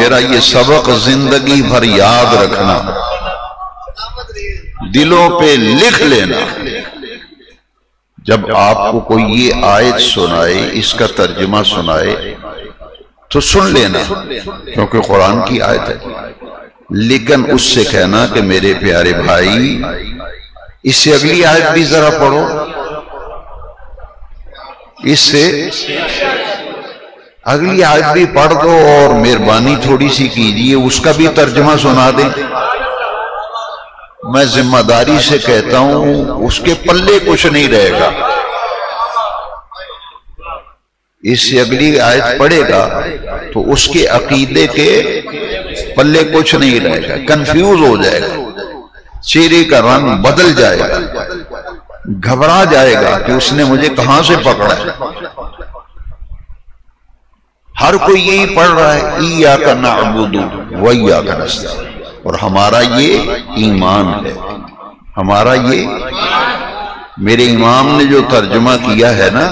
میرا یہ سبق زندگی بھر یاد رکھنا، دلوں پہ لکھ لینا۔ جب آپ کو کوئی یہ آیت سنائے، اس کا ترجمہ سنائے تو سن لینا، کیونکہ قرآن کی آیت ہے، لیکن اس سے کہنا کہ میرے پیارے بھائی اس سے اگلی آیت بھی ذرا پڑھو، اس سے اگلی آیت بھی پڑھ دو، اور مہربانی تھوڑی سی کیجئے اس کا بھی ترجمہ سنا دیں۔ میں ذمہ داری سے کہتا ہوں اس کے پلے کچھ نہیں رہے گا، اس سے اگلی آیت پڑھے گا تو اس کے عقیدے کے پلے کچھ نہیں رہے گا، کنفیوز ہو جائے گا، چہرے کا رنگ بدل جائے گا، گھبرا جائے گا کہ اس نے مجھے کہاں سے پکڑا ہے۔ ہر کوئی یہی پڑھ رہا ہے، ایاک نعبد و ایاک نستعین، اور ہمارا یہ ایمان ہے، ہمارا یہ، میرے امام نے جو ترجمہ کیا ہے نا،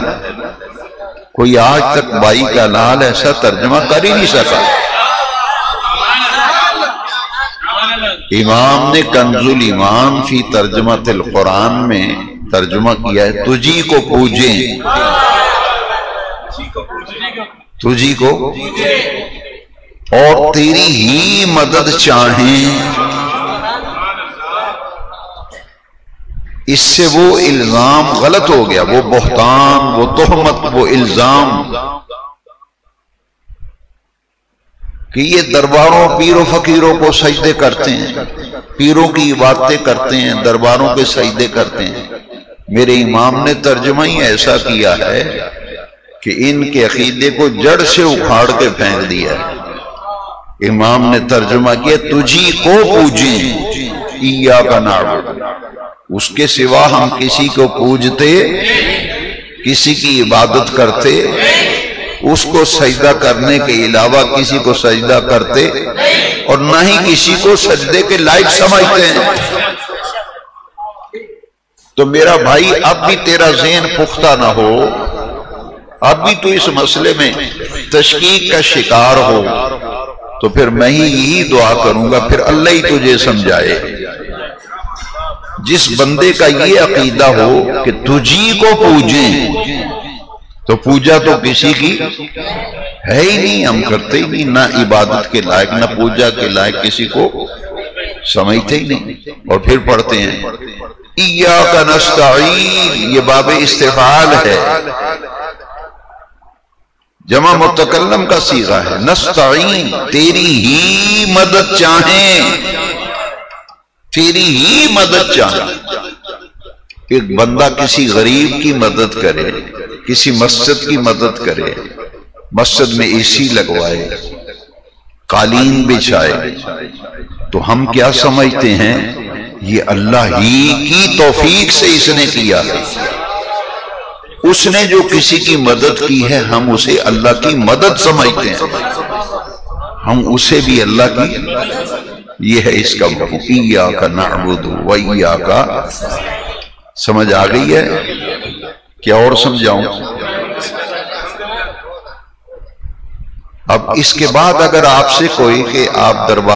کوئی آج تک بائی کا لال ایسا ترجمہ کر ہی نہیں سکا۔ امام نے کنز الایمان فی ترجمۃ القرآن میں ترجمہ کیا ہے، تجھی کو پوجیں، تجھی کو اور تیری ہی مدد چاہیں۔ اس سے وہ الزام غلط ہو گیا، وہ بہتان، وہ تہمت، وہ الزام کہ یہ درباروں پیر و فقیروں کو سجدے کرتے ہیں، پیروں کی عبادتیں کرتے ہیں، درباروں کے سجدے کرتے ہیں۔ میرے امام نے ترجمہ ہی ایسا کیا ہے کہ ان کے عقیدے کو جڑ سے اکھاڑ کے پھینک دیا ہے۔ امام نے ترجمہ کیا، تجھی کو پوجیں، ایاک نعبد، اس کے سوا ہم کسی کو پوجتے، کسی کی عبادت کرتے، اس کو سجدہ کرنے کے علاوہ کسی کو سجدہ کرتے، اور نہ ہی کسی کو سجدے کے لائق سمجھتے ہیں۔ تو میرا بھائی اب بھی تیرا ذہن پختہ نہ ہو، اب بھی تو اس مسئلے میں تشکیک کا شکار ہو، تو پھر میں ہی یہی دعا کروں گا، پھر اللہ ہی تجھے سمجھائے۔ جس بندے کا یہ عقیدہ ہو کہ تجھی کو پوجیں، تو پوجا تو کسی کی ہے ہی نہیں، ہم کرتے ہی نہیں، نہ عبادت کے لائق نہ پوجا کے لائق کسی کو سمجھتے ہی نہیں۔ اور پھر پڑھتے ہیں ایاک نستعین، یہ باب استفعال ہے، جمع متکلم کا صیغہ ہے، نستعین، تیری ہی مدد چاہیں، تیری ہی مدد چاہیں۔ ایک بندہ کسی غریب کی مدد کرے، کسی مسجد کی مدد کرے، مسجد میں اے سی لگوائے، قالین بچھائے، تو ہم کیا سمجھتے ہیں یہ اللہ ہی کی توفیق سے اس نے کیا ہے۔ اس نے جو کسی کی مدد کی ہے ہم اسے اللہ کی مدد سمجھتے ہیں، ہم اسے بھی اللہ کی، یہ ہے اس کا مفہوم، ایاک نعبد و ایاک۔ سمجھ آ گئی ہے؟ کیا اور سمجھاؤں؟ اب اس کے بعد اگر آپ سے کوئی کہ آپ دربار